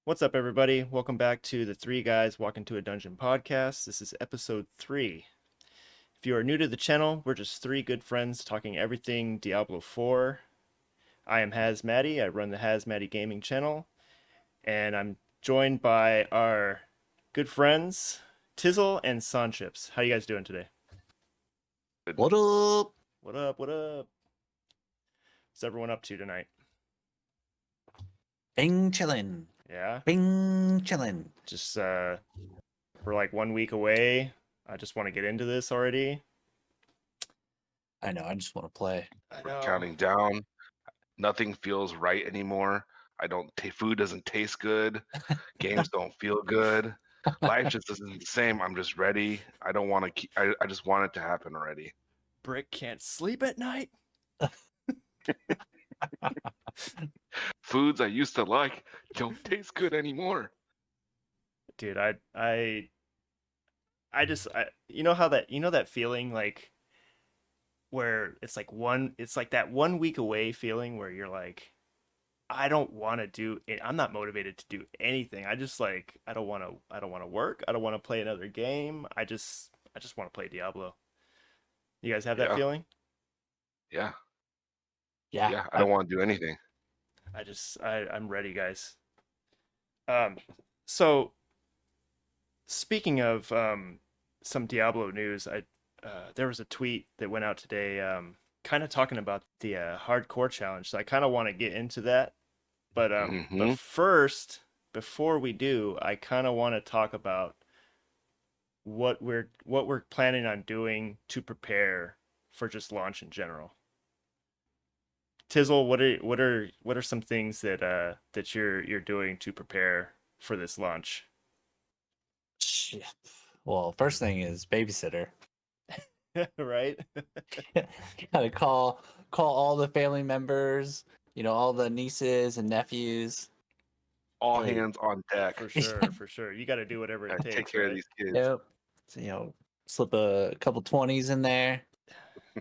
What's up, everybody? Welcome back to the Three Guys Walk Into a Dungeon podcast. This is episode 3. If you are new to the channel, we're just three good friends talking everything Diablo 4. I am HazMatty. I run the HazMattyGaming channel, and I'm joined by our good friends Tizzle and Saanchips. How you guys doing today? What up? What up? What up? What's everyone up to tonight? Bing chillin'. Yeah, Bing chillin'. just we're like 1 week away. I just want to get into this already. I know, I just want to play. I We're know. counting down. Nothing feels right anymore. Food doesn't taste good. Games don't feel good. Life just isn't the same. I'm just ready. I don't want to keep. I just want it to happen already. Brick can't sleep at night. Foods I used to like don't taste good anymore. Dude, you know how that feeling like where it's like that 1 week away feeling where you're like, I don't want to do it. I'm not motivated to do anything. I don't want to work. I don't want to play another game. I just want to play Diablo. You guys have that Yeah, feeling? yeah, Yeah. yeah. I don't want to do anything. I'm ready, guys. So speaking of some Diablo news, there was a tweet that went out today, kind of talking about the hardcore challenge. So I kind of want to get into that, but Hmm. first, before we do, I kind of want to talk about what we're planning on doing to prepare for just launch in general. Tizzle, what are some things that you're doing to prepare for this launch? Shit. Well, first thing is babysitter. Right? Gotta call all the family members, all the nieces and nephews. All Hey. hands on deck. For sure, for sure. You got to do whatever it And take takes, care of right? these kids. Yep. So, slip a couple 20s in there.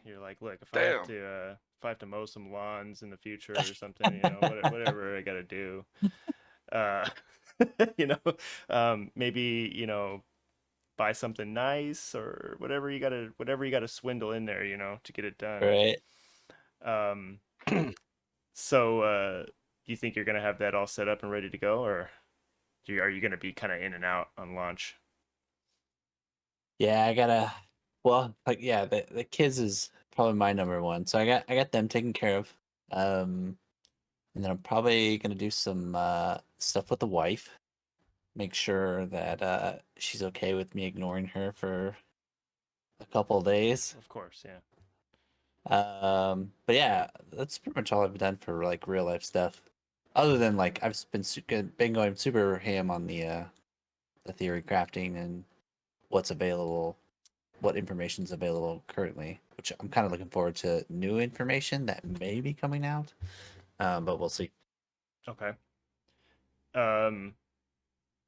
You're like, look, Damn. if I have to mow some lawns in the future or something, whatever I got to do. Uh, you know, maybe buy something nice or whatever you got to swindle in there, to get it done. Right. Um, so you think you're gonna have that all set up and ready to go, or are you gonna be kind of in and out on launch? Yeah, I gotta the kids is probably my number one. So I got them taken care of. And then I'm probably gonna do some stuff with the wife. Make sure that she's okay with me ignoring her for a couple of days. Of course, yeah. But yeah, that's pretty much all I've done for like real life stuff. Other than like I've been going super ham on the theory crafting and what's available, what information's available currently, which I'm kind of looking forward to new information that may be coming out. But we'll see. Okay. How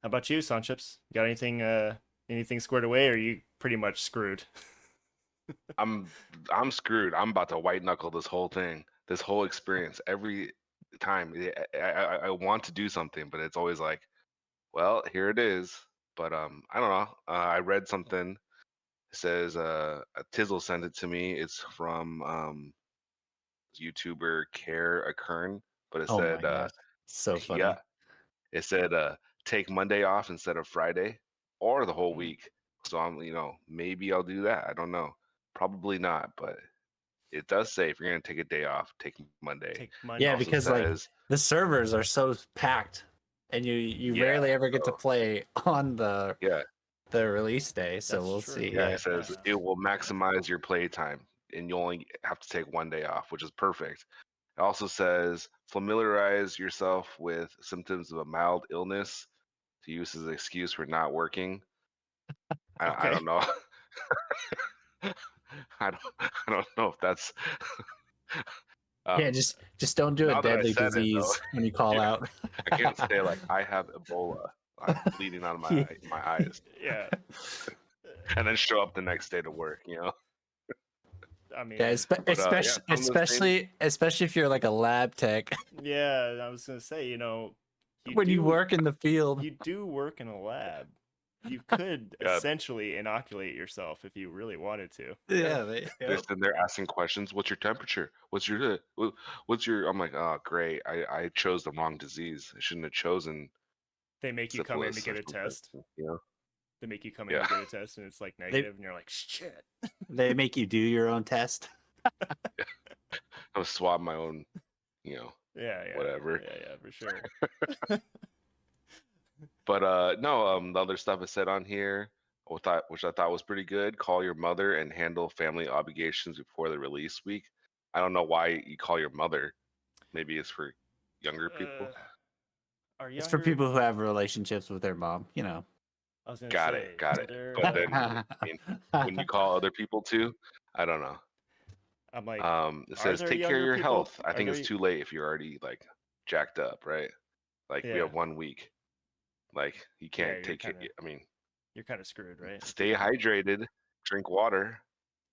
about you, Saanchips? Got anything squared away, or are you pretty much screwed? I'm screwed. I'm about to white knuckle this whole thing, this whole experience. Every time I want to do something, but it's always like, well, here it is. But I don't know. I read something. It says a Tizzle sent it to me. It's from YouTuber Care Akern, but it Oh my said gosh, so yeah, funny. it said take Monday off instead of Friday or the whole Mm. week. So maybe I'll do that. I don't know. Probably not, but it does say if you're gonna take a day off, take Monday. Take It Yeah, Monday. also because like says, the servers are so packed, and you yeah, rarely ever get to so, play on yeah, the release day. So That's we'll true. see. yeah. Yeah. It says Yeah. it will maximize your play time, and you only have to take one day off, which is perfect. It also says familiarize yourself with symptoms of a mild illness to use as an excuse for not working. I Okay. don't know. I don't know if that's Yeah, um, just don't do a now that I deadly said it though. disease when you call Yeah, out. I can't say like I have Ebola. I'm bleeding out of Yeah. my eyes, Yeah. and then show up the next day to work. I Yeah, mean, But yeah, some of the same. especially if you're like a lab tech. yeah. I was gonna say, when you work in the field. You do work in a lab. You could Yeah. essentially inoculate yourself if you really wanted to. Yeah, They're sitting there asking questions. What's your temperature? What's your I'm like, oh great. I chose the wrong disease. I shouldn't have chosen They make you come in to syphilis get or a something. test. You know? They make you come in Yeah. to get a test, and it's like negative, and you're like, shit. They make you do your own test. I'm swab my own, you know, Yeah, whatever. Yeah, for sure. But no, the other stuff I said on here, which I thought was pretty good. Call your mother and handle family obligations before the release week. I don't know why you call your mother. Maybe it's for younger people. Are It's for younger? people who have relationships with their mom, you know. I was gonna Got say, it, got it. they're, But then, I mean, when you call other people too, I don't know. I'm like, It are says there take care of younger your people? health. I Are think there? it's too late if you're already like jacked up, right? Like we Yeah. have 1 week. Like you Yeah, can't you're take kinda- it. I mean, You're kind of screwed, right? If stay you're younger. hydrated, drink water.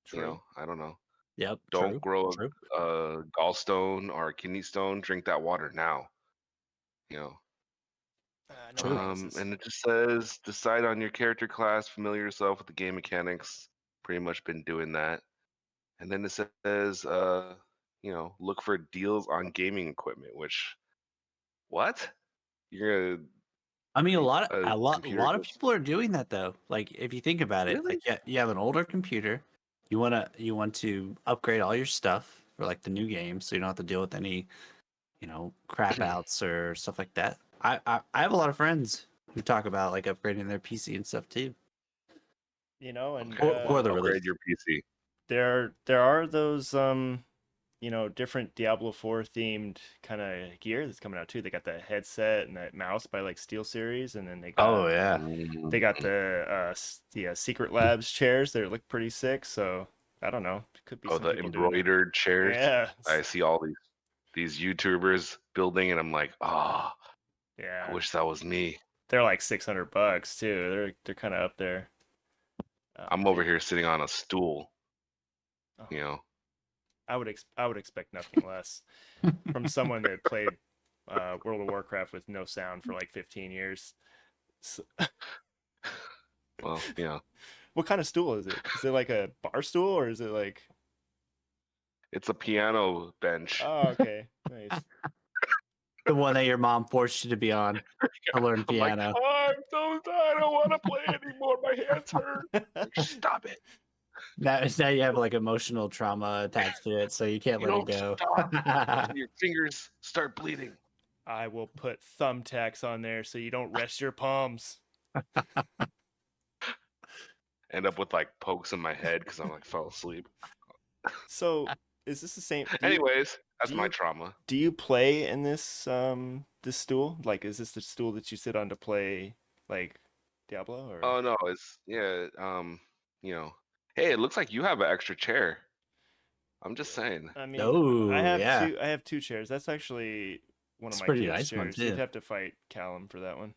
True. You know, I don't know. Yep. Don't True. grow True. a gallstone or a kidney stone. Drink that water now. You know. No True. promises. And it just says decide on your character class, familiar yourself with the game mechanics. Pretty much been doing that. And then it says, you know, look for deals on gaming equipment. Which, what? You're gonna I mean, a lot computer of just people are doing that though. Like, if you think about it, really? like, you have an older computer, you want to upgrade all your stuff for like the new game, so you don't have to deal with any, crap outs or stuff like that. I have a lot of friends who talk about like upgrading their PC and stuff too. You know, and Okay, For the release. upgrade your PC. there are those different Diablo 4 themed kind of gear that's coming out too. They got the headset and that mouse by like SteelSeries, and then they got Oh yeah. they got the Secret Labs chairs that look pretty sick. So I don't know, it could be Oh, some the people doing it. embroidered chairs. Yeah, I see all these YouTubers building, and I'm like, oh, yeah. I wish that was me. They're like $600 too. They're kind of up there. I'm over here sitting on a stool. Oh, You know. I would expect nothing less from someone that played World of Warcraft with no sound for like 15 years. So, Well, you know, what kind of stool is it? Is it like a bar stool or is it like? it's a piano bench. Oh, okay, nice. The one that your mom forced you to be on to learn I'm like, piano. oh, I'm so tired. I don't want to play anymore. My hands hurt. Like, stop it. Now you have like emotional trauma attached to it, so you can't You let it don't go. stop till your fingers start bleeding. I will put thumbtacks on there so you don't rest your palms. End up with like pokes in my head because I'm like fell asleep. So, is this the same? Anyways, that's do my you- trauma. Do you play in this stool? Like, is this the stool that you sit on to play like Diablo or? Oh no, it's yeah. You know, hey, it looks like you have an extra chair. I'm just saying. I mean, Oh, I have yeah. two chairs. That's actually one of It's my pretty kids' nice one, chairs. too. You'd have to fight Callum for that one.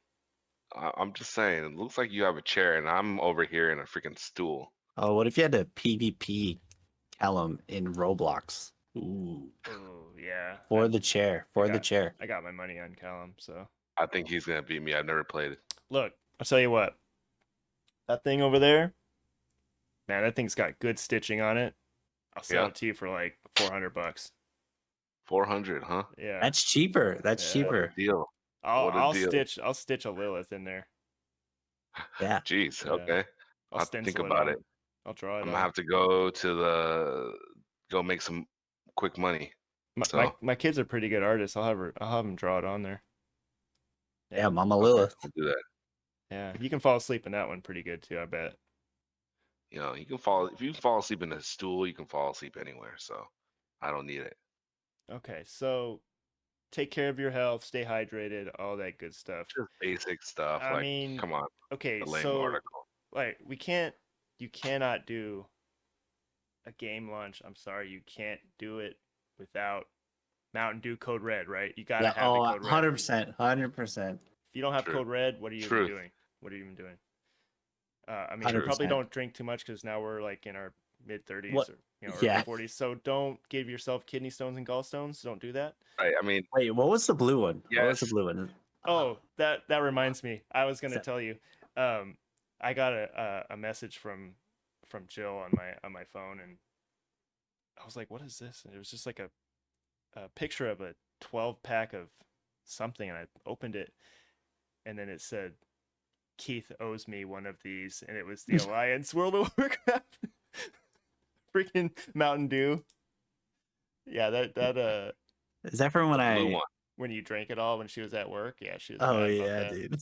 I'm just saying. It looks like you have a chair, and I'm over here in a freaking stool. Oh, what if you had a PvP Callum in Roblox? Ooh. Oh yeah. For the chair. For the got- chair. I got my money on Callum. So I think he's gonna beat me. I've never played it. look, I'll tell you what. That thing over there, man, that thing's got good stitching on it. I'll sell Yeah. it to you for like $400. 400, huh? Yeah. That's cheaper. That's Yeah. What cheaper. a deal. I'll What a I'll deal. stitch a Lilith in there. Yeah. Jeez. Yeah. Okay. I'll I'll have to think stencil about on. it. I'll draw it I'm on. gonna have to go make some quick money. My kids are pretty good artists. I'll have them draw it on there. Yeah, Mama Okay, Lilith. I'll do that. Yeah, you can fall asleep in that one pretty good too, I bet. You know, if you can fall asleep in a stool, you can fall asleep anywhere. So I don't need it. Okay, so take care of your health, stay hydrated, all that good stuff. Just basic stuff. I Like, mean, come on, okay, the lame so article. like you cannot do a game launch. I'm sorry, you can't do it without Mountain Dew Code Red, right? You gotta Yeah, have the oh, Code Red. 100%. 100%. If you don't have True. Code Red, what are you Truth. even doing? What are you even doing? I mean, you probably 100%. don't drink too much because now we're like in our mid 30s What? or early Yeah. 40s. So don't give yourself kidney stones and gallstones. Don't do that. Right. I mean, Wait, what was the blue one? What was the Yes. blue one? Oh, that reminds me. I was gonna So- tell you. I got a message from Jill on my phone, and I was like, "What is this?" And it was just like a picture of a 12 pack of something, and I opened it, and then it said, "Keith owes me one of these," and it was the Alliance World of Warcraft, freaking Mountain Dew. Yeah, that Is that from The when blue I? one. when you drank it all when she was at work, yeah, she was Oh mad about yeah, that. dude.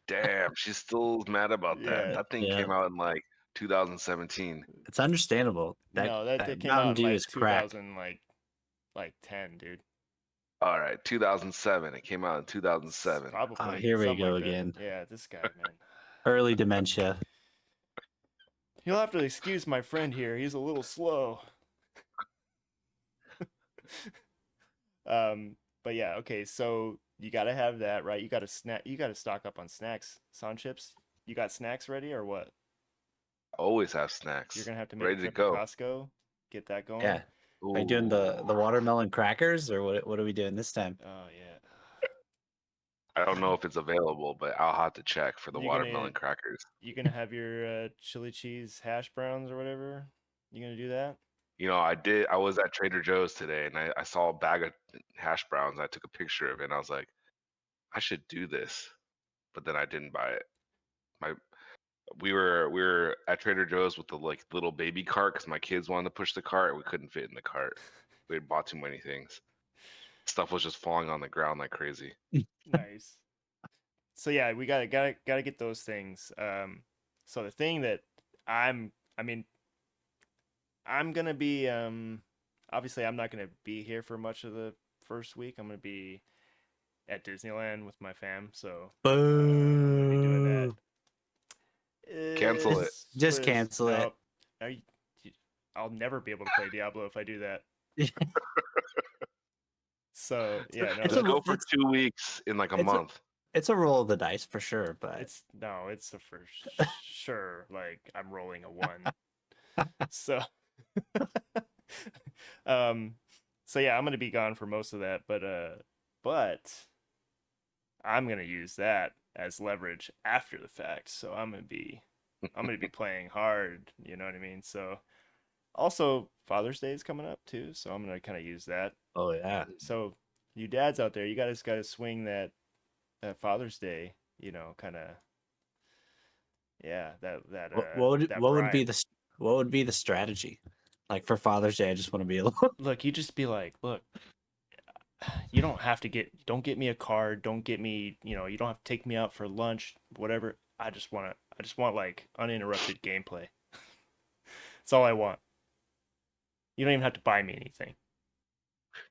Damn, she's still mad about that. Yeah, That thing Yeah, came out in like 2017. it's understandable. That, no, that came Mountain out in Dew like is crack. 2000, like 10, dude. All right, 2007. It came out in 2007. Oh, Probably here we something go like that. again. Yeah, this guy, man. Early dementia. You'll have to excuse my friend here. He's a little slow. But yeah, okay. So you gotta have that, right? You gotta snack. You gotta stock up on snacks. Saanchips. You got snacks ready or what? Always have You're snacks gonna have to make a ready to trip to go. Costco. Get that going. Yeah. Are you doing the Ooh. watermelon crackers or what are we doing this time? Oh yeah. I don't know if it's available, but I'll have to check for the You gonna watermelon crackers. you gonna have your chili cheese hash browns or whatever? You gonna do that? You know, I did. I was at Trader Joe's today, and I saw a bag of hash browns. I took a picture of it, and I was like, I should do this, but then I didn't buy it. My we were at Trader Joe's with the like little baby cart because my kids wanted to push the cart. We couldn't fit in the cart. We had bought too many things. Stuff was just falling on the ground like crazy. Nice. So yeah, we gotta get those things. So the thing that I mean, I'm gonna be obviously I'm not gonna be here for much of the first week. I'm gonna be at Disneyland with my fam, so I'm gonna be doing that. Boo. Cancel it. Just cancel it. No, are you, I'll never be able to play Diablo if I do that. So yeah, no, It's Just a go that's for 2 weeks in like a it's a month. it's a roll of the dice for sure, but it's a for sure. Like I'm rolling a one. So um so yeah, I'm gonna be gone for most of that, but I'm gonna use that as leverage after the fact. So I'm gonna be playing hard, you know what I mean? So also Father's Day is coming up too, so I'm gonna kind of use that. oh yeah. So you dads out there, you guys gotta swing that Father's Day, kind of yeah, that What would be bribe. what would be the strategy? Like for Father's Day, I just want to be alone. Look, you just be like, look, you don't have to don't get me a card, don't get me, you don't have to take me out for lunch, whatever. I just want like uninterrupted gameplay. That's all I want. You don't even have to buy me anything,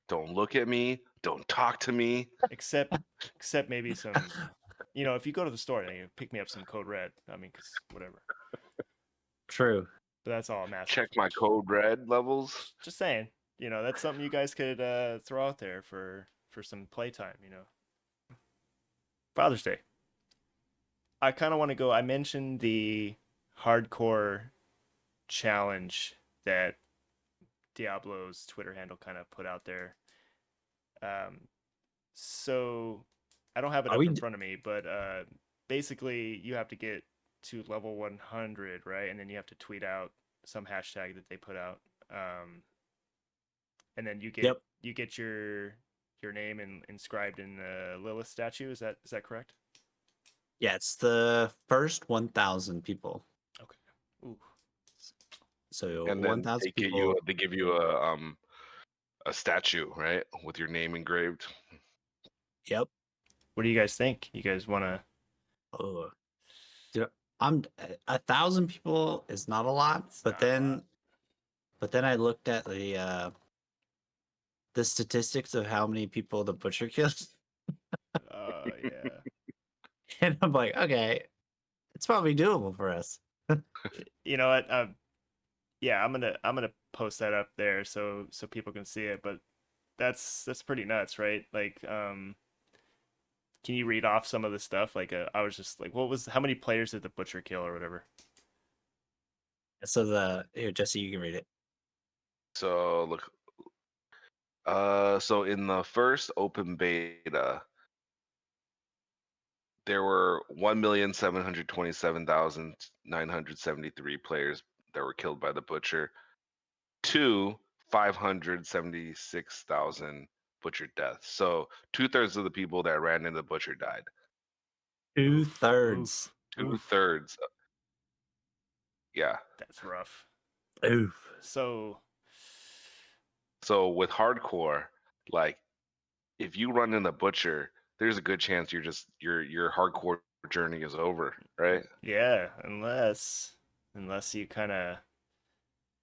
Don't look at me. Don't talk to me. except maybe some, if you go to the store, then you pick me up some Code Red. I mean, cause whatever. True. But that's all I'm asking Check for. my code red levels. Just saying, that's something you guys could throw out there for some playtime. Father's Day. I kind of want to go. I mentioned the hardcore challenge that Diablo's Twitter handle kind of put out there. So I don't have it Are up we in front of me, but basically you have to get to level 100, right? And then you have to tweet out some hashtag that they put out, and then Yep. you get your name inscribed in the Lilith statue. Is that correct? Yeah, it's the first 1,000 people. Okay. Ooh. So And then 1,000 people. they give you a statue, right? With your name engraved. Yep. What do you guys think? You guys want to? Oh, dude, I'm 1,000 people is not a lot, It's but not a lot. then I looked at the statistics of how many people the butcher kills, Yeah. and I'm like, okay, it's probably doable for us. You know what? Yeah, I'm gonna post that up there so people can see it. But that's pretty nuts, right? Like, can you read off some of the stuff? Like, I was just like, how many players did the butcher kill or whatever? So here, Jesse, you can read it. So look, so in the first open beta, there were 1,727,973 players that were killed by the butcher to 576,000 butcher deaths. So 2/3 of the people that ran into the butcher died. Oof, 2/3. oof, oof. 2/3. Yeah. That's rough. Oof. So, So with hardcore, like if you run in the butcher, there's a good chance your hardcore journey is over, right? yeah, unless you kind of,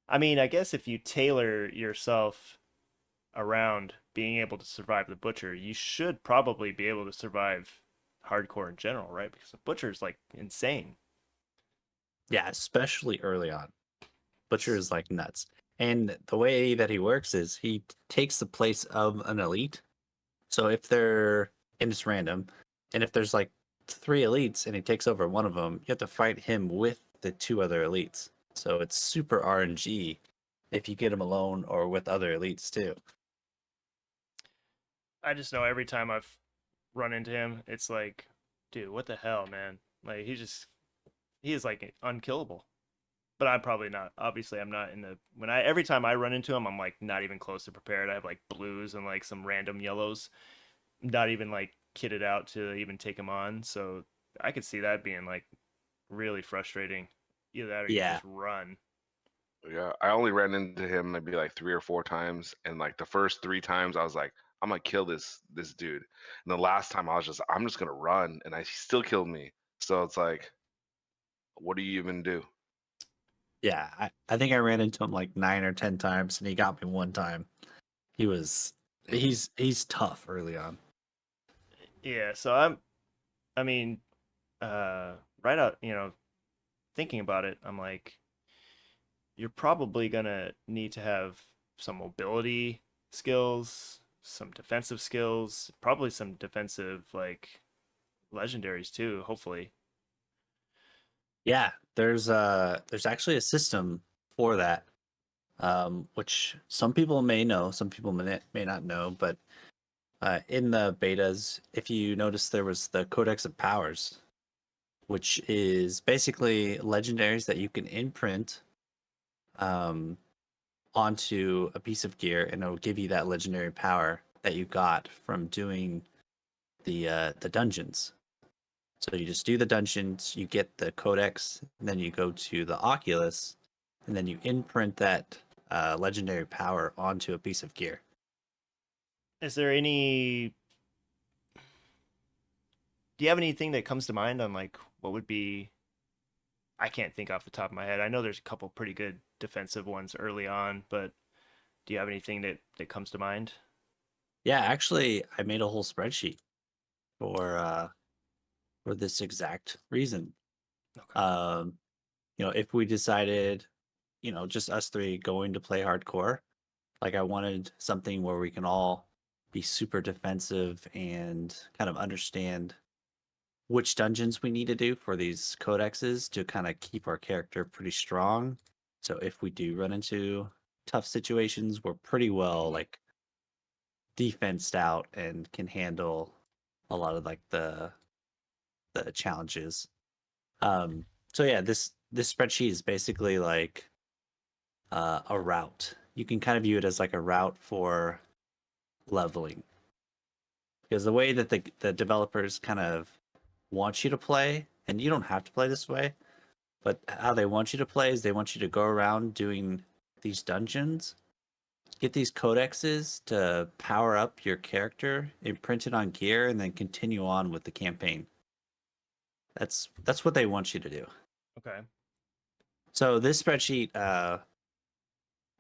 I mean, I guess if you tailor yourself around being able to survive the butcher, you should probably be able to survive hardcore in general, right? Because the butcher's like insane. Yeah, especially early on. Butcher is like nuts. And the way that he works is he takes the place of an elite. So if they're, and it's random, and if there's like 3 elites and he takes over one of them, you have to fight him with the 2 other elites. So it's super RNG if you get him alone or with other elites too. I just know every time I've run into him, it's like, dude, what the hell, man? Like he is like unkillable. But I'm probably not. Obviously, I'm not in the every time I run into him, I'm like not even close to prepared. I have like blues and like some random yellows, not even like kitted out to even take him on. So I could see that being like really frustrating. Either that or you Yeah. just run. Yeah, I only ran into him maybe like 3 or 4 times, and like the first 3 times, I was like, I'm gonna kill this dude. And the last time, I'm just gonna run, and he still killed me. So it's like, what do you even do? Yeah. I think I ran into him like 9 or 10 times and he got me one time. He was Mhm. he's tough early on. Yeah. So I mean, uh, right out. Thinking about it, I'm like, you're probably gonna need to have some mobility skills, some defensive skills, probably some defensive like legendaries too, hopefully. Yeah, there's actually a system for that, which some people may know, some people may not know, but in the betas, if you notice, there was the Codex of Powers, which is basically legendaries that you can imprint um, onto a piece of gear, and it'll give you that legendary power that you got from doing the dungeons. So you just do the dungeons, you get the codex, and then you go to the Oculus, and then you imprint that legendary power onto a piece of gear. Is there any do you have anything that comes to mind on like what would be I can't think off the top of my head. I know there's a couple pretty good defensive ones early on, but do you have anything that comes to mind? Yeah, actually, I made a whole spreadsheet for this exact reason. Okay. Um, if we decided, just us three going to play hardcore, like I wanted something where we can all be super defensive and kind of understand which dungeons we need to do for these codexes to kind of keep our character pretty strong. So if we do run into tough situations, we're pretty well like defensed out and can handle a lot of like the challenges. So yeah, this spreadsheet is basically like a route. You can kind of view it as like a route for leveling, because the way that the developers kind of want you to play, and you don't have to play this way, but how they want you to play is they want you to go around doing these dungeons, get these codexes to power up your character, imprint it on gear, and then continue on with the campaign. That's what they want you to do. Okay. So this spreadsheet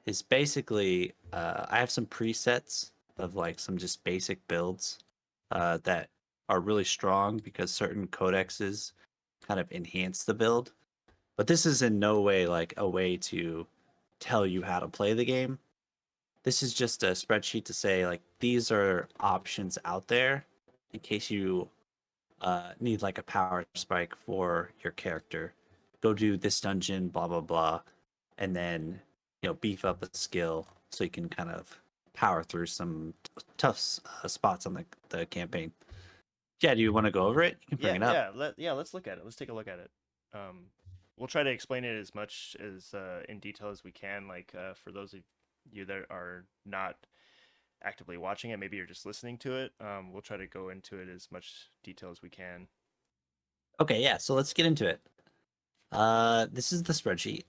is basically I have some presets of like some just basic builds that are really strong because certain codexes kind of enhance the build. But this is in no way like a way to tell you how to play the game. This is just a spreadsheet to say like these are options out there in case you need like a power spike for your character. Go do this dungeon, blah blah blah, and then beef up a skill so you can kind of power through some tough spots on the campaign. Yeah, do you want to go over it? You can bring it up. Let's look at it. Let's take a look at it. We'll try to explain it as much as in detail as we can. Like for those of you that are not actively watching it, maybe you're just listening to it. We'll try to go into it as much detail as we can. Okay, yeah. So let's get into it. This is the spreadsheet.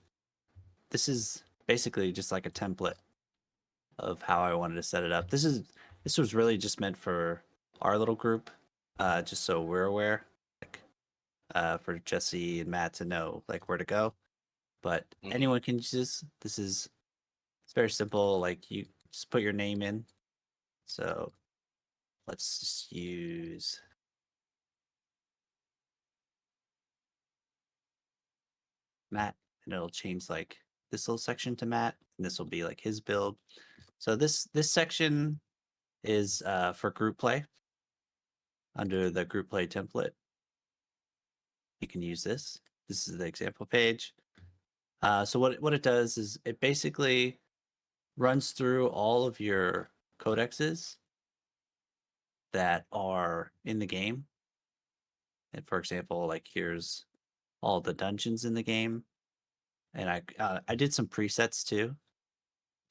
This is basically just like a template of how I wanted to set it up. This was really just meant for our little group, just so we're aware, like, for Jesse and Matt to know like where to go. But anyone can use this. It's very simple. Like you just put your name in. So let's just use Matt, and it'll change like this little section to Matt, and this will be like his build. So this section is for group play. Under the group play template, you can use this. This is the example page. So what it does is it basically runs through all of your codexes that are in the game. And for example, like here's all the dungeons in the game, and I did some presets too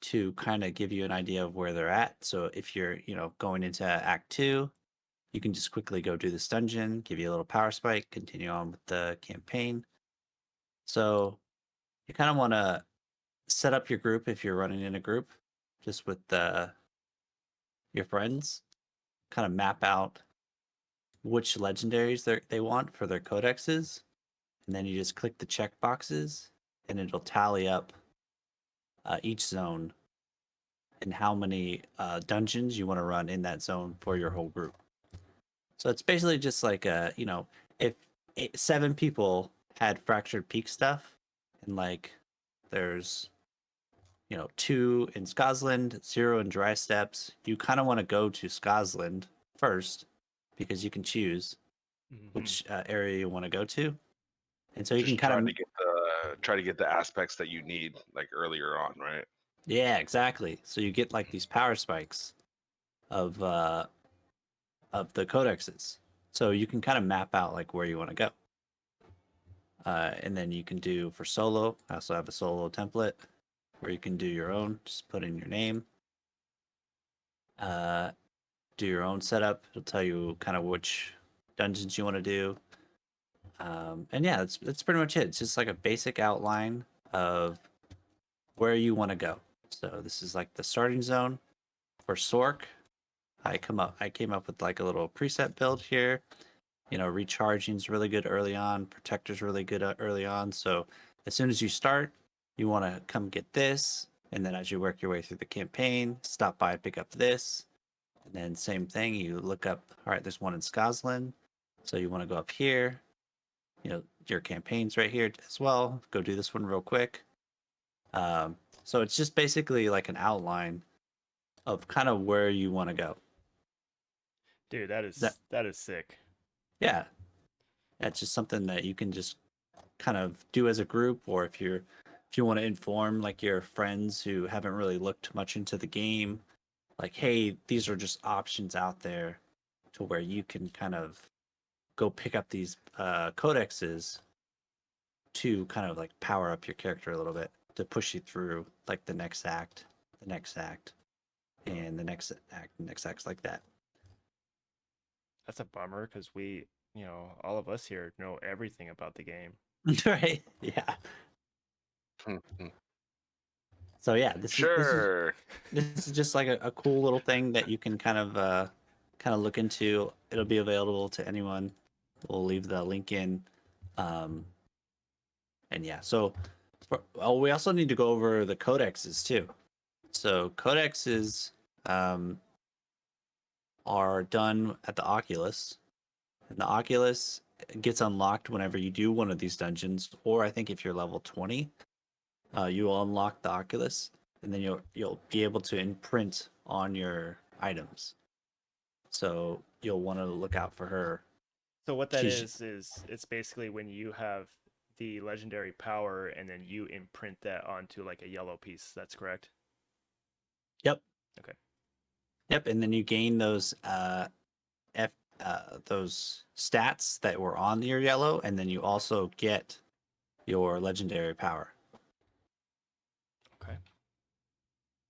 to kind of give you an idea of where they're at. So if you're going into Act 2, you can just quickly go do this dungeon, give you a little power spike, continue on with the campaign. So you kind of want to set up your group if you're running in a group, just with your friends. Kind of map out which legendaries they want for their codexes, and then you just click the check boxes, and it'll tally up each zone and how many dungeons you want to run in that zone for your whole group. So it's basically just like if 7 people had fractured peak stuff, and like there's 2 in Scotland, 0 in Dry Steps, you kind of want to go to Scotland first because you can choose which area you want to go to, and so you Just can kind of try to get the aspects that you need like earlier on, right? yeah, exactly. So you get like these power spikes of the codexes, so you can kind of map out like where you want to go. And then you can do for solo. I also have a solo template where you can do your own. Just put in your name. Do your own setup. It'll tell you kind of which dungeons you want to do. And yeah, that's pretty much it. It's just like a basic outline of where you want to go. So this is like the starting zone for Sork. I came up with like a little preset build here. Recharging is really good early on. Protector's really good early on. So as soon as you start, you want to come get this, and then as you work your way through the campaign, stop by, pick up this, and then same thing. You look up. All right, there's one in Scotland, so you want to go up here. Your campaign's right here as well. Go do this one real quick. So it's just basically like an outline of kind of where you want to go. Dude, That that is sick. yeah, that's just something that you can just kind of do as a group, or if you want to inform like your friends who haven't really looked much into the game, like, hey, these are just options out there to where you can kind of go pick up these codexes to kind of like power up your character a little bit to push you through like the next act, and the next act like that. That's a bummer because all of us here know everything about the game. Right? Yeah. So yeah, Sure. this is just like a cool little thing that you can kind of look into. It'll be available to anyone. We'll leave the link in. And yeah, so we also need to go over the codexes too. So codexes are done at the Oculus, and the Oculus gets unlocked whenever you do one of these dungeons, or I think if you're level 20, you will unlock the Oculus, and then you'll be able to imprint on your items. So you'll want to look out for her. So what that She's is it's basically when you have the legendary power and then you imprint that onto like a yellow piece. That's correct? Yep. Okay. Yep, and then you gain those those stats that were on your yellow, and then you also get your legendary power. Okay.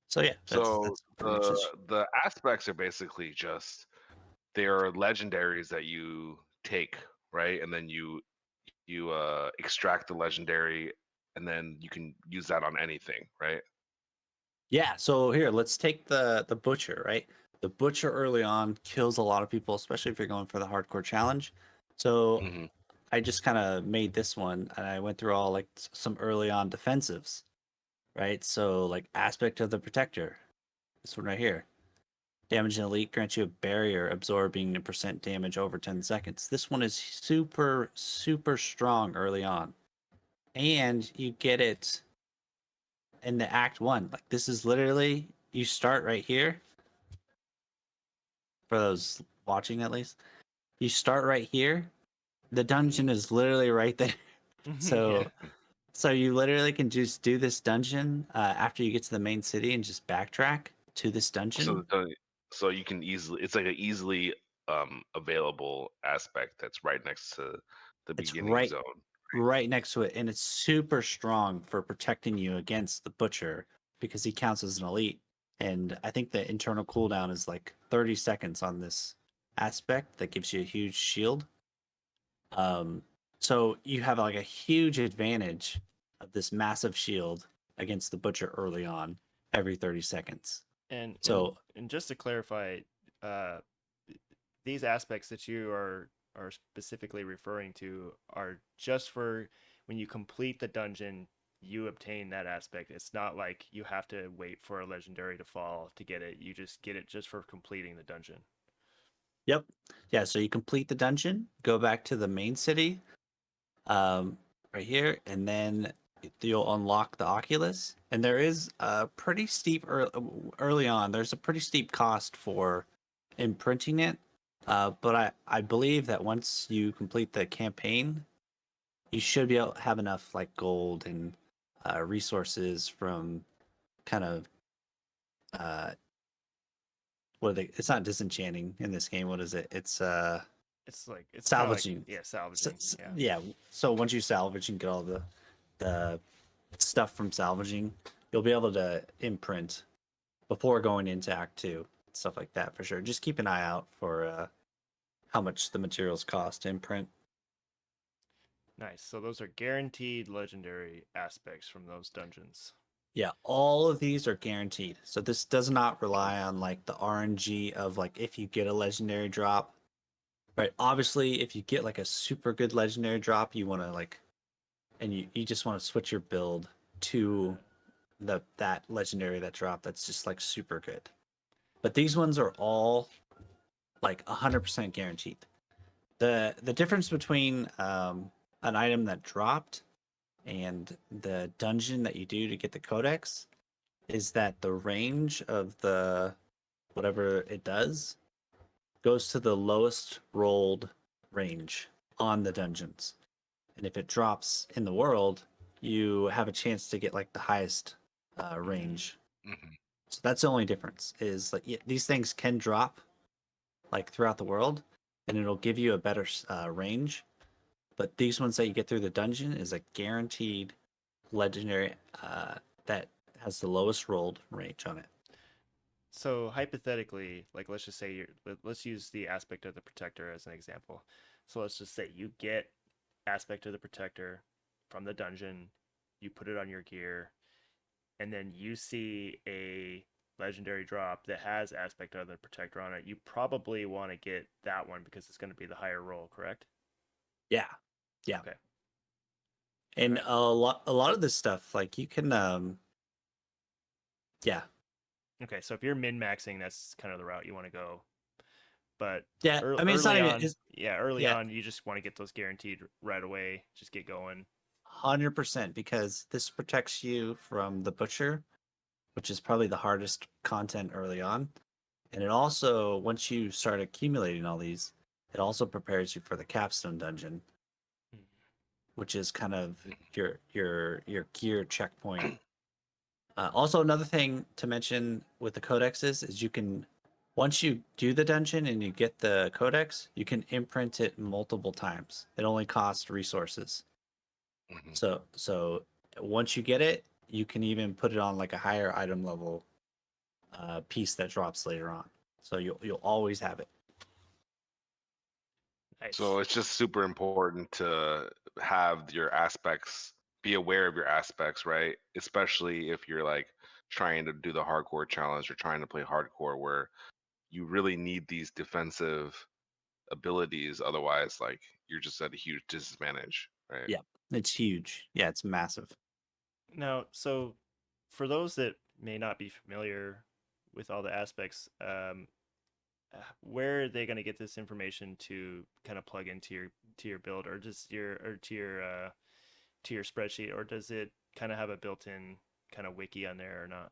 So yeah, So that's pretty much it. the aspects are basically just they are legendaries that you take, right? And then you extract the legendary, and then you can use that on anything, right? Yeah, so here, let's take the butcher, right? The butcher early on kills a lot of people, especially if you're going for the hardcore challenge. So Hmm. I just kind of made this one and I went through all like some early on defensives, right? So like aspect of the protector, this one right here. Damage an elite grants you a barrier absorbing a percent damage over 10 seconds. This one is super, super strong early on. And you get it in the act one. Like this is literally you start right here. For those watching at least. You start right here. The dungeon is literally right there. Yeah. So so you literally can just do this dungeon after you get to the main city and just backtrack to this So dungeon. so you can easily it's like an easily available aspect that's right next to the It's beginning zone. right next to it, and it's super strong for protecting you against the butcher because he counts as an elite. And I think the internal cooldown is like 30 seconds on this aspect that gives you a huge shield. So you have like a huge advantage of this massive shield against the butcher early on every 30 seconds. And So just to clarify, uh, these aspects that you are specifically referring to are just for when you complete the dungeon, you obtain that aspect. It's not like you have to wait for a legendary to fall to get it. You just get it just for completing the dungeon. yep. Yeah, so you complete the dungeon, go back to the main city, right here, and then you'll unlock the Oculus. And there is a pretty steep early on. There's a pretty steep cost for imprinting it. But I believe that once you complete the campaign, you should be able to have enough like gold and resources from kind of uh what are they, it's not disenchanting in this game. What is it? It's kind of like, Salvaging. yeah, salvaging. Yeah. Yeah. So once you salvage and get all the stuff from salvaging, you'll be able to imprint before going into Act Two, stuff like that for sure. Just keep an eye out for how much the materials cost to imprint. Nice. So those are guaranteed legendary aspects from those dungeons. Yeah, all of these are guaranteed. So this does not rely on like the RNG of like if you get a legendary drop. Right. Obviously, if you get like a super good legendary drop, you want to like and you just want to switch your build to that legendary that drop that's just like super good. But these ones are all like 100% guaranteed. The difference between an item that dropped and the dungeon that you do to get the codex is that the range of the whatever it does goes to the lowest rolled range on the dungeons. And if it drops in the world, you have a chance to get like the highest range. Hmm. So that's the only difference. Is like these things can drop like throughout the world, and it'll give you a better range. But these ones that you get through the dungeon is a guaranteed legendary that has the lowest rolled range on it. So hypothetically, like let's just say let's use the aspect of the protector as an example. So let's just say you get aspect of the protector from the dungeon, you put it on your gear, and then you see a legendary drop that has aspect of the protector on it. You probably want to get that one because it's going to be the higher roll, correct? Yeah, yeah. Okay. All And right. a lot of this stuff like you can yeah. Okay, so if you're min maxing, that's kind of the route you want to go. But Yeah, I mean it's not early even on, it's, yeah, early yeah, on, you just want to get those guaranteed right away. Just get going. 100% because this protects you from the butcher, which is probably the hardest content early on. And it also, once you start accumulating all these, it also prepares you for the capstone dungeon, which is kind of your gear checkpoint. Also, another thing to mention with the codexes is you can Once you do the dungeon and you get the codex, you can imprint it multiple times. It only costs resources. Mhm. So once you get it, you can even put it on like a higher item level piece that drops later on. So you'll always have it. Nice. So it's just super important to have your aspects, be aware of your aspects, right? Especially if you're like trying to do the hardcore challenge or trying to play hardcore where you really need these defensive abilities. Otherwise, like you're just at a huge disadvantage, right? Yeah, it's huge. Yeah, it's massive. Now, so for those that may not be familiar with all the aspects, where are they going to get this information to kind of plug into your build, or just to your spreadsheet, or does it kind of have a built-in kind of wiki on there or not?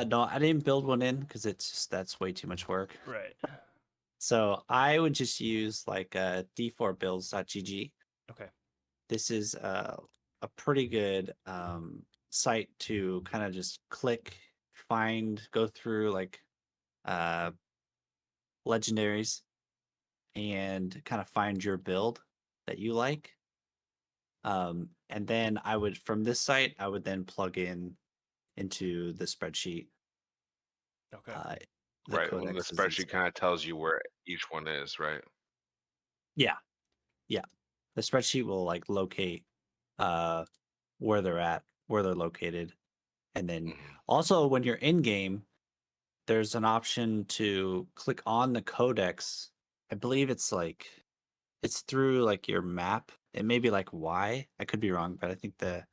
No, I didn't build one in because that's way too much work. Right. So I would just use like d4builds.gg. Okay. This is a pretty good site to kind of just click, find, go through like uh, legendaries and kind of find your build that you like. And then I would, from this site, I would then plug in into the spreadsheet Okay. uh, the Right. When the codexes and spreadsheet stuff. kind of tells you where each one is, right? Yeah, yeah. The spreadsheet will like locate uh, where they're at, where they're located, and then Mhm. also when you're in game, there's an option to click on the codex. I believe it's through like your map. It may be like Y. I could be wrong, but I think the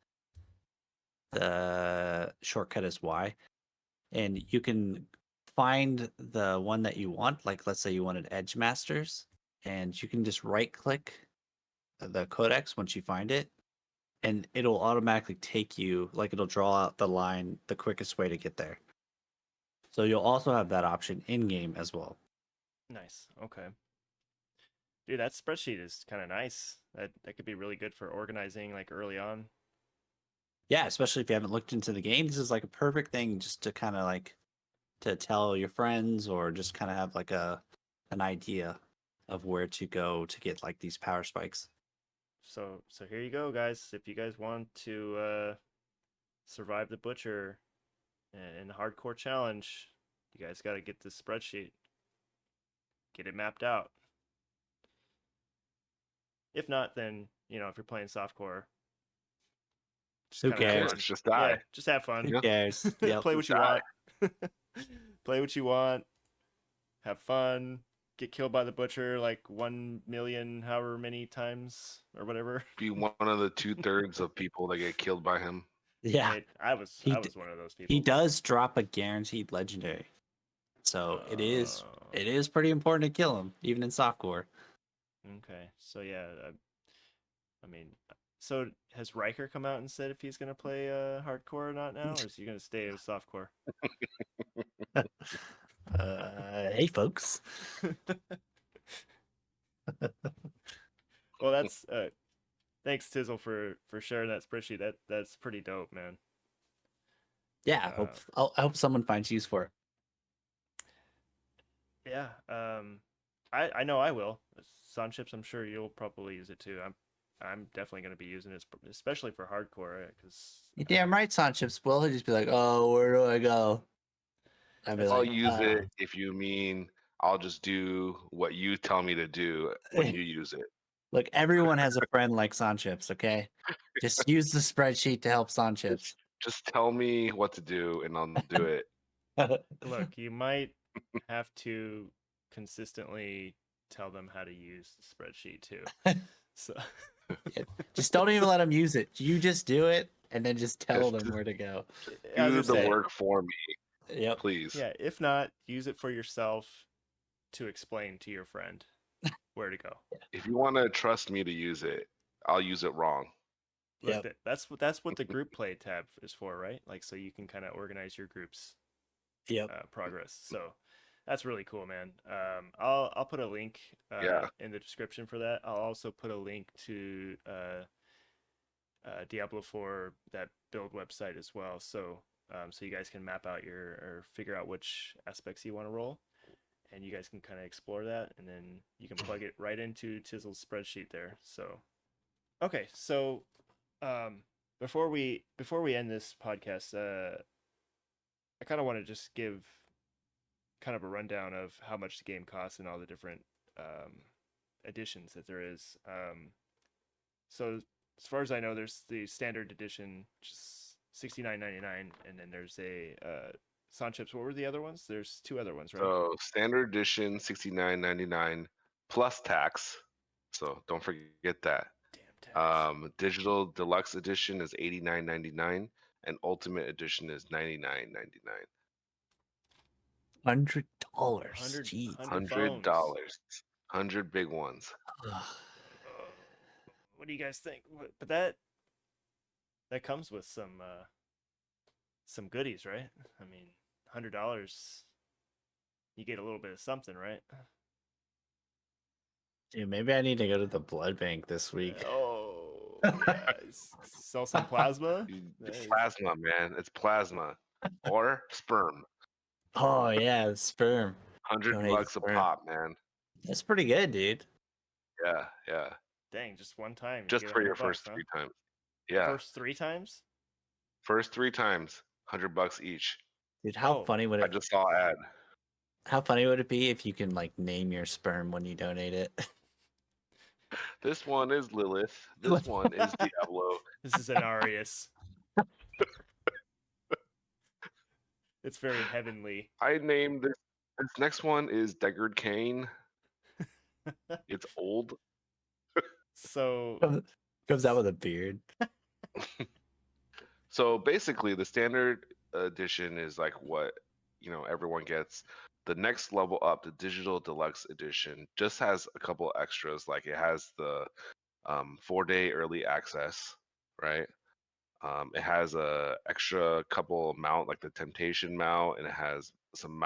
shortcut is Y. And you can find the one that you want. Like let's say you wanted Edge Masters, and you can just right click the codex once you find it, and it'll automatically take you, like it'll draw out the line, the quickest way to get there. So you'll also have that option in game as well. Nice. Okay. Dude, that spreadsheet is kind of nice. That could be really good for organizing like early on. Yeah, especially if you haven't looked into the game, this is like a perfect thing just to kind of like to tell your friends or just kind of have like an idea of where to go to get like these power spikes. So here you go, guys. If you guys want to survive the butcher in the hardcore challenge, you guys got to get this spreadsheet, get it mapped out. If not, then if you're playing softcore, just Who kind of Who have cares? fun. cares? Just Yeah, die. just have fun. Who Yeah. cares? Yep. Play Just what you die. want. Play what you want. Have fun. Get killed by the butcher like 1 million, however many times or whatever. Be one of the 2/3 of people that get killed by him. Yeah. Hey, I was He I d- was one of those he people. does drop a guaranteed legendary. So Uh, it is pretty important to kill him, even in softcore. okay. So yeah, I mean, so has Riker come out and said if he's gonna play hardcore or not now, or is he gonna stay with softcore? Hey folks. Well, that's thanks Tizzle for sharing that spreadsheet. That's pretty dope, man. Yeah, Uh, I hope someone finds use for it. yeah. I know I will. Saanchips, I'm sure you'll probably use it too. I'm definitely gonna be using it, especially for hardcore, because You're damn right, Saanchips will. He'll just be like, "Oh, where do I go?" I'd be that's I'll like, use it if you mean I'll just do what you tell me to do when you use it. Look, everyone has a friend like Saanchips, okay? Just use the spreadsheet to help Saanchips. Just tell me what to do and I'll do it. look, you might have to consistently tell them how to use the spreadsheet too. So Yeah, just don't even let them use it. You just do it and then just tell them Just where to go. I was do gonna the say, work for me, Yep. please. yeah, if not, use it for yourself to explain to your friend where to go. If you want to trust me to use it, I'll use it wrong. Look, Yep. that's what the group play tab is for, right? Like so you can kind of organize your group's Yep. progress. So that's really cool, man. I'll put a link Yeah. in the description for that. I'll also put a link to Diablo 4 that build website as well. So so you guys can map out your or figure out which aspects you want to roll. and you guys can kind of explore that, and then you can plug it right into Tizzle's spreadsheet there. So, okay, so before we end this podcast, I kind of want to just give kind of a rundown of how much the game costs and all the different editions that there is. So as far as I know, there's the standard edition, which is $69.99, and then there's a Saanchips. What were the other ones? There's two other ones, right? So standard edition, $69.99 plus tax. So don't forget that. Damn tax. Digital deluxe edition is $89.99, and ultimate edition is $99.99. $100. 100, Jeez. 100 $100, phones. 100 big ones. What do you guys think? But that comes with some goodies, right? I mean, $100, you get a little bit of something, right? Dude, maybe I need to go to the blood bank this week. Oh, yeah. Sell some plasma. Nice. Plasma, man. It's plasma or sperm. Oh yeah, sperm. 100 Donate bucks a sperm. pop, man. That's pretty good, dude. Yeah, yeah. Dang, just one time. Just get for your 100 bucks, first huh? 3 times. Yeah. First 3 times? First 3 times, 100 bucks each. Dude, how Oh, funny would I it? just saw an ad. How funny would it be if you can like name your sperm when you donate it? This one is Lilith. This one is Diablo. this is an Arius. It's very heavenly. I named this. This next one is Deckard Cain. It's old. So Comes out with a beard. So basically, the standard edition is like what everyone gets. The next level up, the digital deluxe edition, just has a couple extras. Like it has the 4-day early access, right? It has a extra couple mount, like the Temptation mount, and it has some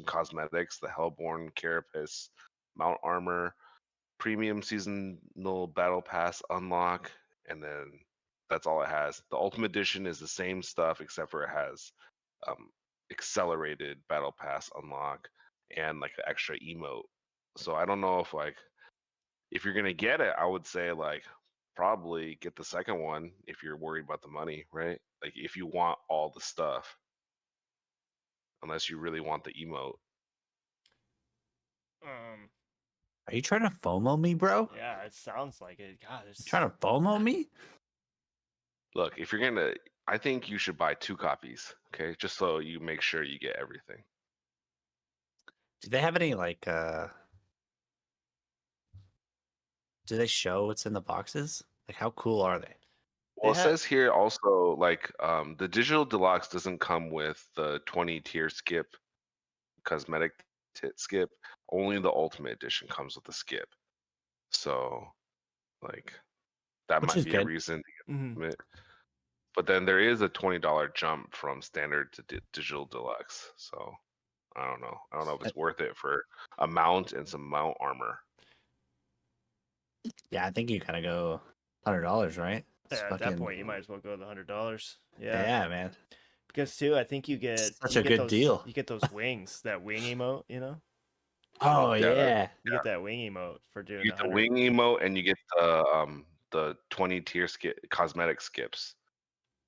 cosmetics, the Hellborn Carapace mount armor, premium seasonal battle pass unlock, and then that's all it has. The ultimate edition is the same stuff except for it has um, accelerated battle pass unlock and like the extra emote. So I don't know if you're gonna get it, I would say like probably get the second one if you're worried about the money, right? Like if you want all the stuff, unless you really want the emote. um Are you trying to FOMO me, bro? yeah, it sounds like it. God, You trying to FOMO me? Look, if you're gonna, I think you should buy 2 copies, okay? Just so you make sure you get everything. Do they have any like do they show what's in the boxes? Like how cool are they? Well, it ha- says here also like the digital deluxe doesn't come with the 20 tier skip, cosmetic skip. Only the ultimate edition comes with the skip. So like that Which might is be a good. reason to get mhm. ultimate. But then there is a $20 jump from standard to digital deluxe. So I don't know. I don't know if it's worth it for a mount and some mount armor. Yeah, I think you gotta go $100, right? It's Yeah, at that point, you might as well go the $100. Yeah, Yeah, man. because too, I think you get Such you a get good those deal. you get those wings, that wing emote. Oh Yeah, yeah. You get that wing emote for doing you the get the 100. wing emote and you get the 20 tier cosmetic skips,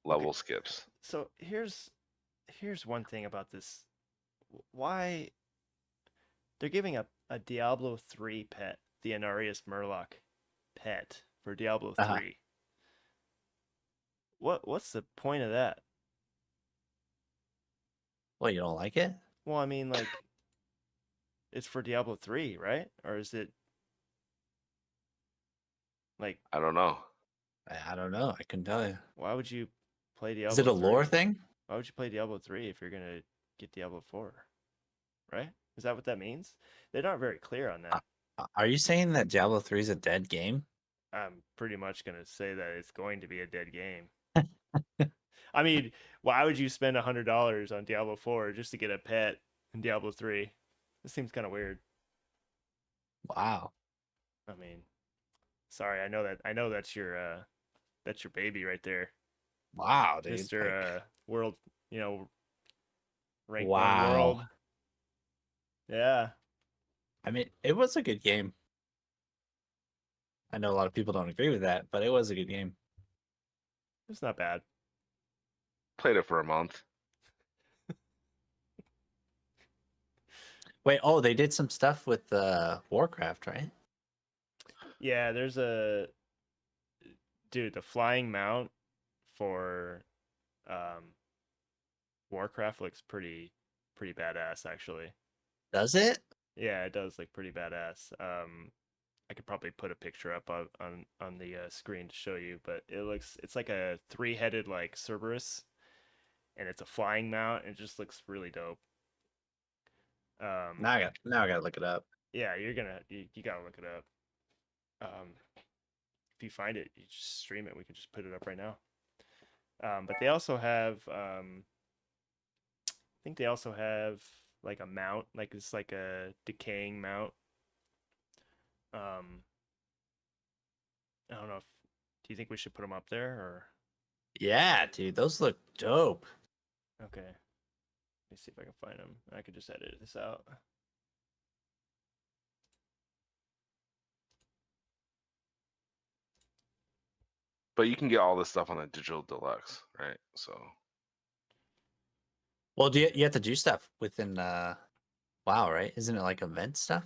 level skips. So here's one thing about this. Why they're giving a Diablo 3 pet, the Anarius Murloc pet for Diablo Uh-huh. 3. What's the point of that? Well, you don't like it? Well, I mean, like, it's for Diablo 3, right? Or is it like, I don't know. I don't know. I couldn't tell you. why would you play Diablo Is it a 3? lore thing? Why would you play Diablo 3 if you're gonna get Diablo 4? Right? Is that what that means? They're not very clear on that. Are you saying that Diablo 3 is a dead game? I'm pretty much gonna say that it's going to be a dead game. I mean, why would you spend $100 on Diablo 4 just to get a pet in Diablo 3? This seems kind of weird. Wow. I mean, sorry, I know that's your baby right there, Wow, dude. Mister Like, World, rank 1 wow. world. Yeah, I mean, it was a good game. I know a lot of people don't agree with that, but it was a good game. it's not bad. Played it for a month. Wait, oh, they did some stuff with Warcraft, right? Yeah, there's the flying mount for um Warcraft looks pretty badass actually. Does it? Yeah, it does look pretty badass. I could probably put a picture up on the screen to show you, but it's like a three-headed like Cerberus, and it's a flying mount, and it just looks really dope. Um, Now I gotta look it up. yeah, you gotta look it up. If you find it, you just stream it. We can just put it up right now. But they also have I think they also have like a mount, like it's like a decaying mount. Um, I don't know if do you think we should put them up there or Yeah, dude, those look dope. okay. Let me see if I can find them. I could just edit this out. But you can get all this stuff on the digital deluxe, right? So Well, you have to do stuff within WoW, right? Isn't it like event stuff?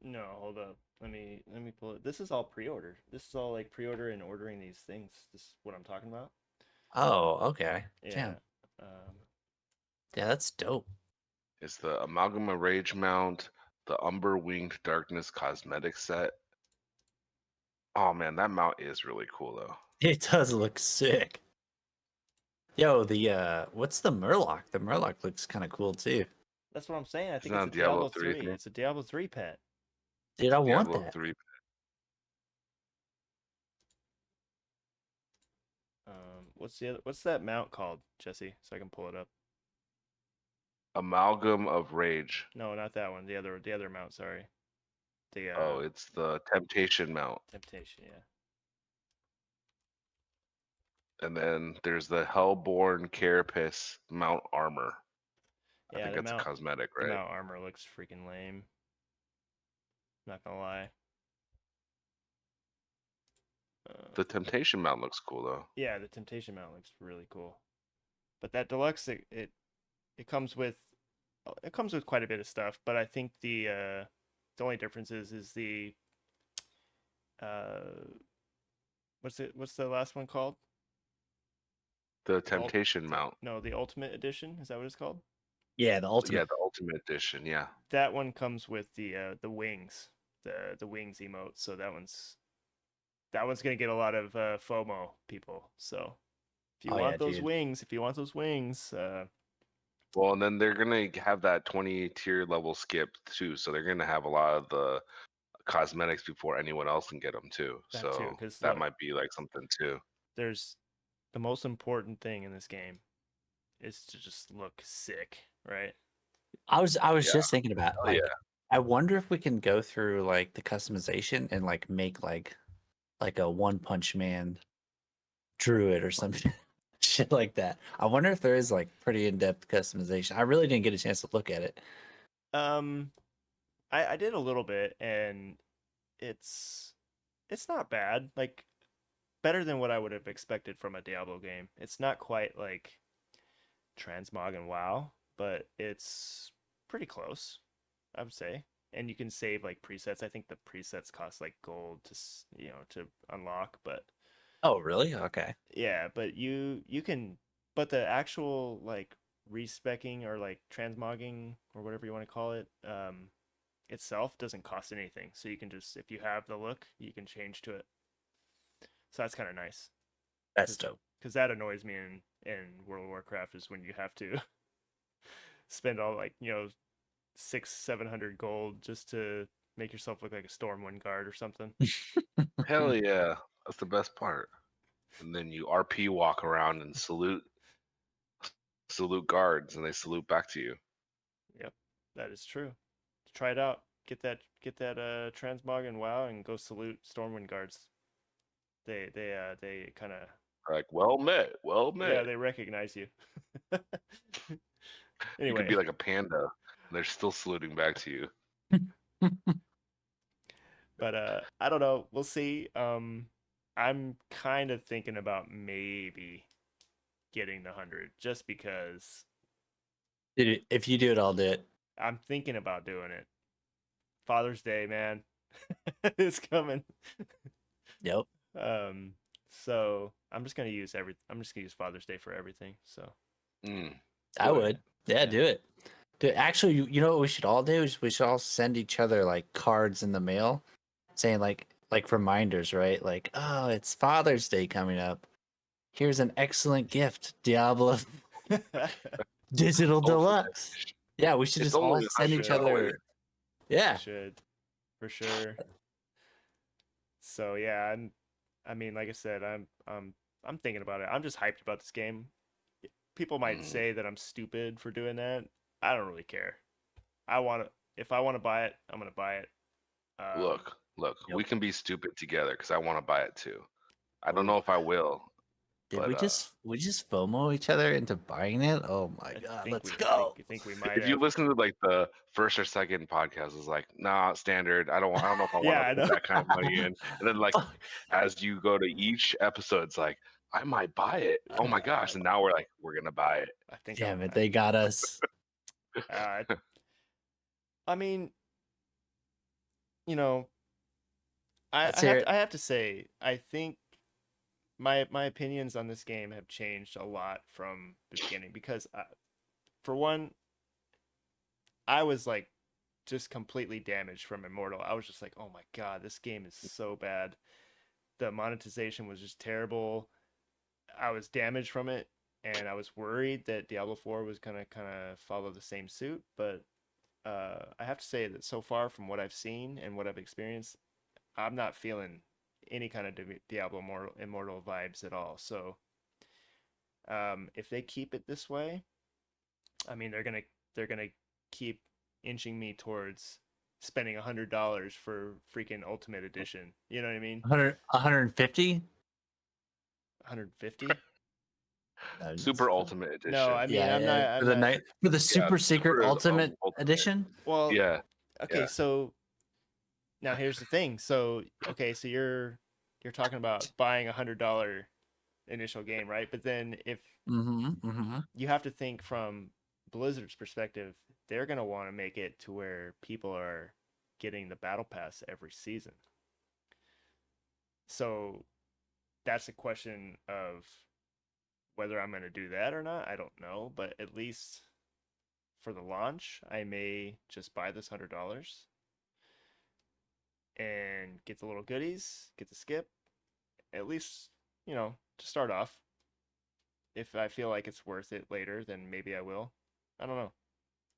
No, hold up. Let me pull it. This is all pre-order. This is all like pre-order and ordering these things. This is what I'm talking about. Oh, okay. Yeah. Damn. Yeah, that's dope. it's the Amalgama Rage mount, the Umber Winged Darkness cosmetic set. Oh man, that mount is really cool though. It does look sick. Yo, the what's the Murloc? The Murloc looks kind of cool too. That's what I'm saying. I Isn't think it's that a a Diablo Diablo 3 3. thing? It's a Diablo 3 pet. Dude, I want Diablo that. 3. What's that mount called, Jesse? So I can pull it up. Amalgam of Rage. No, not that one. The other mount, sorry. The Oh, it's the Temptation mount. Temptation, yeah. And then there's the Hellborn Carapace mount armor. I Yeah, think that's a cosmetic, the right? mount armor looks freaking lame. Not gonna lie. The Temptation mount looks cool though. Yeah, the Temptation mount looks really cool. But that deluxe it comes with quite a bit of stuff, but I think the only difference is the uh what's the last one called? The The ult Temptation the, mount. no, the Ultimate Edition, is that what it's called? Yeah, the Yeah, ultimate. the Ultimate Edition. Yeah. That one comes with the wings, the wings emote, so that one's gonna get a lot of FOMO people. So Oh yeah, dude. if you want those wings, Well, and then they're gonna have that 20 tier level skip too, so they're gonna have a lot of the cosmetics before anyone else can get them too. that too. So Because that look, might be like something too. there's the most important thing in this game is to just look sick, right? I was Yeah. just thinking about Oh like yeah. I wonder if we can go through like the customization and like make like a One Punch Man druid or something shit like that. I wonder if there is like pretty in-depth customization. I really didn't get a chance to look at it. Um, I did a little bit, and it's it's not bad. Like better than what I would have expected from a Diablo game. It's not quite like Transmog and WoW, but it's pretty close, I would say. And you can save like presets. I think the presets cost like gold to unlock, but Oh, really? Okay. yeah, but you can but the actual like respecking or like transmogging or whatever you want to call it itself doesn't cost anything. So you can just if you have the look, you can change to it. So that's kind of nice. That's Cuz dope. that annoys me in World of Warcraft is when you have to spend all like, 600-700 gold just to make yourself look like a Stormwind guard or something. Hell yeah. That's the best part. And then you RP walk around and salute guards and they salute back to you. Yep, that is true. Try it out. Get that transmog and WoW and go salute Stormwind guards. They kind of Like, well met, well yeah, met. they recognize you. You could Anyway, be like a panda. They're still saluting back to you. But I don't know. We'll see. I'm kind of thinking about maybe getting the 100 just because Dude, if you do it, I'll do it. I'm thinking about doing it. Father's Day, man. It's coming. Yep. So I'm just gonna use Father's Day for everything. So Mm. I Do it. would. Yeah, do it. Dude, actually, you know what we should all do? Is we should all send each other like cards in the mail saying like reminders, right? Like, oh, it's Father's Day coming up. Here's an excellent gift, Diablo Digital Hopefully. Deluxe. Yeah, we should It's just all only send each other. $100. we Yeah. should for sure. So yeah, I mean, like I said, I'm thinking about it. I'm just hyped about this game. People might Mm. say that I'm stupid for doing that. I don't really care. I want to. If I want to buy it, I'm gonna buy it. Look, Yep. we can be stupid together because I want to buy it too. I don't Ooh. know if I will, Did but we just FOMO each other into buying it? Oh my god, let's go. I think we might if you have. listen to like the first or second podcast, it's like, nah, standard. I don't know if I want Yeah, to I put know. that kind of money in. And then like Fuck. as you go to each episode, it's like, I might buy it. Oh my gosh. And now we're like, we're gonna buy it. I think Damn it, they got us. I mean, you know, Let's hear it. I have to say, I think my opinions on this game have changed a lot from the beginning because for one, I was like just completely damaged from Immortal. I was just like, oh my god, this game is so bad. The monetization was just terrible. I was damaged from it, and I was worried that Diablo 4 was gonna kind of follow the same suit. But I have to say that so far, from what I've seen and what I've experienced, I'm not feeling any kind of Diablo Immortal vibes at all. So if they keep it this way, I mean they're gonna keep inching me towards spending $100 for freaking Ultimate Edition. You know what I mean? 150? 150? Super Ultimate No, Edition. I mean Yeah, yeah. I'm For the not. night for the Yeah, super secret for ultimate Ultimate. edition? Well, Yeah. okay, Yeah. so now here's the thing. So okay, so you're talking about buying $100 initial game, right? But then if Mm-hmm. Mm-hmm. you have to think from Blizzard's perspective, they're gonna want to make it to where people are getting the battle pass every season. So that's a question of whether I'm gonna do that or not. I don't know, but at least for the launch, I may just buy this $100 and get the little goodies, get the skip, at least, to start off. If I feel like it's worth it later, then maybe I will. I don't know.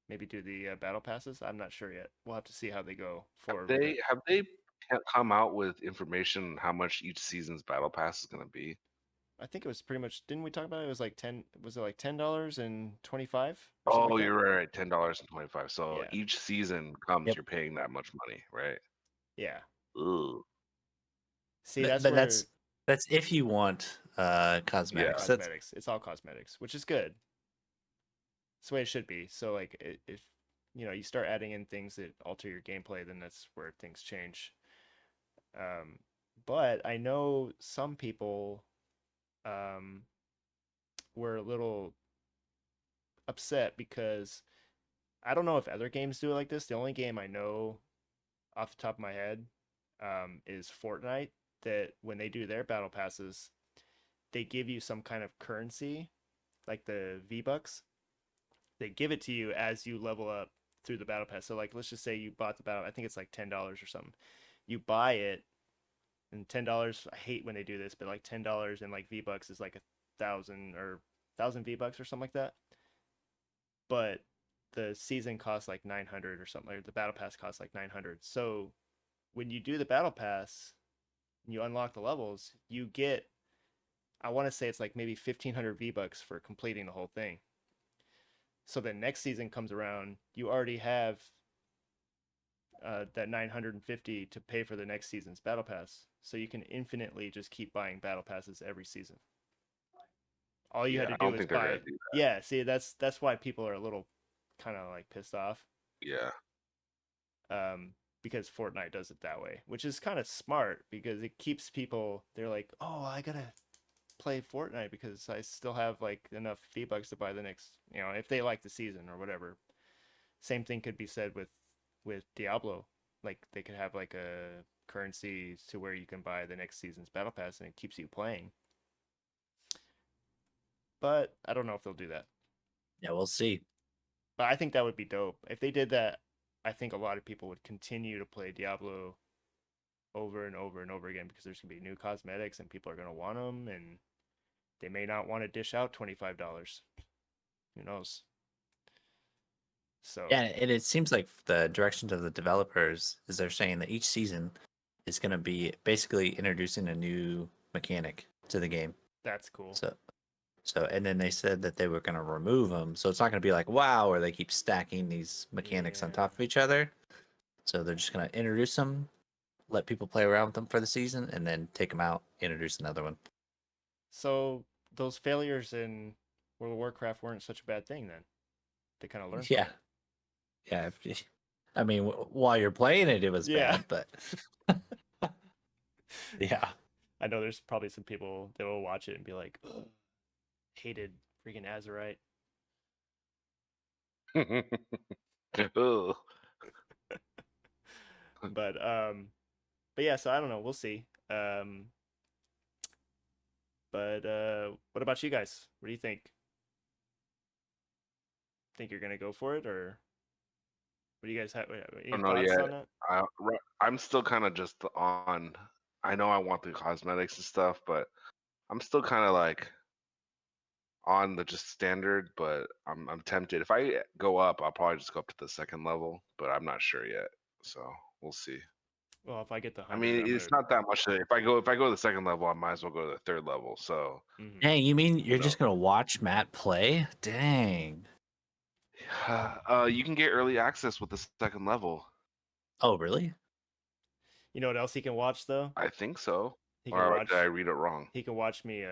Maybe do the battle passes. I'm not sure yet. We'll have to see how they go forward with it. Have they come out with information on how much each season's battle pass is gonna be? I think it was pretty much. Didn't we talk about it? It was like 10. Was it like $10.25 or something Oh, like that? you're right, $10.25. So Yeah. each season comes, Yep. you're paying that much money, right? Yeah. Ooh, See, that's But where that's if you want yeah. cosmetics. That's cosmetics. It's all cosmetics, which is good. It's the way it should be. So like, if you start adding in things that alter your gameplay, then that's where things change. Um, but I know some people um, were a little upset because I don't know if other games do it like this. The only game I know off the top of my head is Fortnite. That when they do their battle passes, they give you some kind of currency, like the V-Bucks. They give it to you as you level up through the battle pass. So like, let's just say you bought the battle. I think it's like $10 or something. You buy it, and $10. I hate when they do this, but like $10 in like V-Bucks is like 1,000 V-Bucks or something like that. But the season costs like 900 or something, or the battle pass costs like 900. So when you do the battle pass, and you unlock the levels, you get, I want to say it's like maybe 1,500 V-Bucks for completing the whole thing. So then next season comes around, you already have that 950 to pay for the next season's battle pass. So you can infinitely just keep buying battle passes every season. All you Yeah, had to I do don't is think they're buy gonna it. do Yeah, see, that's why people are a little kind of like pissed off Yeah. Because Fortnite does it that way, which is kind of smart because it keeps people. They're like, oh, I gotta play Fortnite because I still have like enough V-Bucks to buy the next. If they like the season or whatever. Same thing could be said with Diablo. Like they could have like a currency to where you can buy the next season's battle pass and it keeps you playing. But I don't know if they'll do that. Yeah, we'll see. But I think that would be dope. If they did that, I think a lot of people would continue to play Diablo over and over and over again because there's going to be new cosmetics and people are going to want them and they may not want to dish out $25. Who knows? So, Yeah, and it seems like the direction of the developers is they're saying that each season is going to be basically introducing a new mechanic to the game. that's cool. So, and then they said that they were going to remove them. So it's not going to be like WoW where they keep stacking these mechanics on Yeah. top of each other. So they're just going to introduce them, let people play around with them for the season, and then take them out, introduce another one. So those failures in World of Warcraft weren't such a bad thing then. They kind of learned Yeah. from it. Yeah. I mean, while you're playing it, it was Yeah. bad, but yeah. I know there's probably some people that will watch it and be like, ugh, hated freaking Azerite. Ugh. But yeah, so I don't know. We'll see. But what about you guys? What do you think? Think you're gonna go for it, or what do you guys have? I Any don't know thoughts yet. on that? I'm still kind of just on. I know I want the cosmetics and stuff, but I'm still kind of like on the just standard. But I'm tempted. If I go up, I'll probably just go up to the second level, but I'm not sure yet. So we'll see. Well, if I get the I 100, mean, I'm gonna. it's not that much. If I go to the second level, I might as well go to the third level. So Mhm. Dang, you mean you're so just gonna watch Matt play? Dang. you can get early access with the second level. Oh, really? You know what else he can watch though? I think so. He can Or did I watch. read it wrong? He can watch me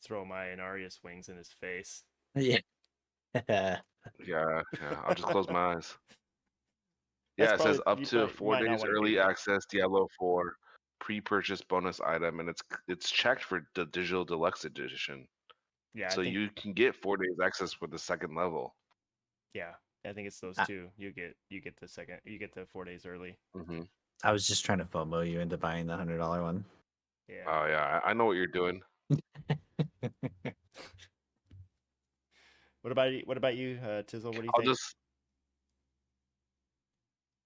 throw my Inarius wings in his face. Yeah. Yeah, yeah. I'll just close my eyes. That's Yeah, it says probably up you to might you four might not days want to do early that. access Diablo 4 pre-purchase bonus item, and it's checked for the digital deluxe edition. Yeah, I So think you can get 4 days access for the second level. yeah, I think it's those I, two. You get the 4 days early. Hmm. I was just trying to FOMO you into buying the $100 one. Yeah. Oh yeah, I know what you're doing. What about you, Tizzle? What do you I'll think? just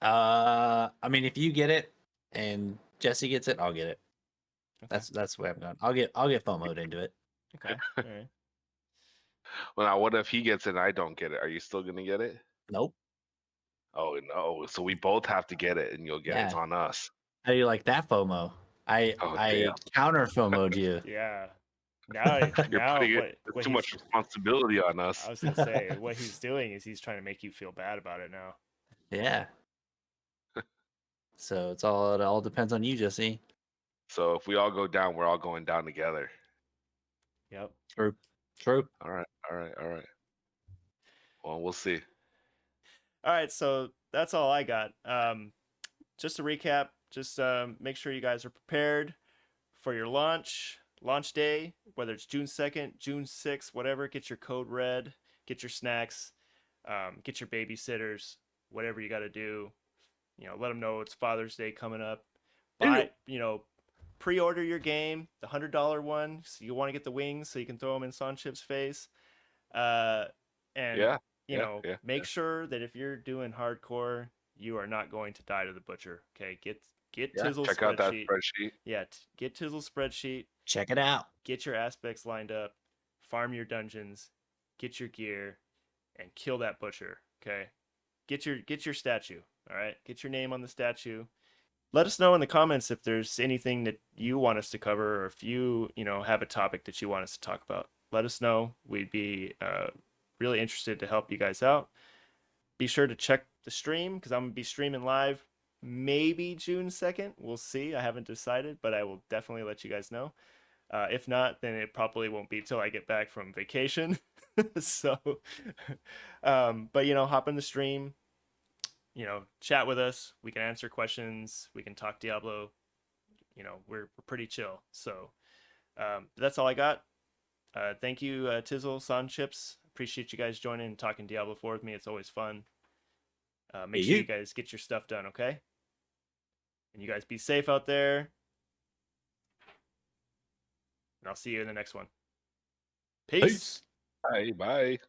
I mean, if you get it and Jesse gets it, I'll get it. Okay. That's the way I'm going. I'll get FOMO'd into it. Okay. All right. well now what if he gets it and I don't get it? Are you still gonna get it? Nope. Oh no, so we both have to get it and you'll get it. It's Yeah. on us. How do you like that FOMO? I Oh damn. I counter FOMO'd you. Yeah. Now It's what too he's much responsibility on I us. was gonna say what he's doing is he's trying to make you feel bad about it now. Yeah. So it all depends on you, Jesse. So if we all go down, we're all going down together. Yep. True. True. All right, all right, all right. Well, we'll see. All right, so that's all I got. Just to recap, just make sure you guys are prepared for your launch day, whether it's June 2nd, June 6th, whatever. Get your code red, get your snacks, get your babysitters, whatever you got to do. Let them know it's Father's Day coming up. Pre-order your game, the $100 one. So you want to get the wings so you can throw them in Saanchips' face. Uh, and Yeah, yeah, yeah. make sure that if you're doing hardcore, you are not going to die to the butcher. Okay, get Yeah, Tizzle's check out that spreadsheet. spreadsheet. Yeah, get Tizzle's spreadsheet. Check it out. Get your aspects lined up. Farm your dungeons. Get your gear, and kill that butcher. Okay, get your statue. All right, get your name on the statue. Let us know in the comments if there's anything that you want us to cover, or if you have a topic that you want us to talk about. Let us know. We'd be really interested to help you guys out. Be sure to check the stream because I'm gonna be streaming live maybe June 2nd. We'll see. I haven't decided, but I will definitely let you guys know. If not, then it probably won't be till I get back from vacation. So, but hop in the stream, chat with us. We can answer questions. We can talk Diablo. We're pretty chill. So that's all I got. Thank you, Tizzle, Saanchips. Appreciate you guys joining and talking Diablo 4 with me. It's always fun. Make sure you guys get your stuff done, okay? And you guys be safe out there. And I'll see you in the next one. Peace. Peace. Bye. Bye.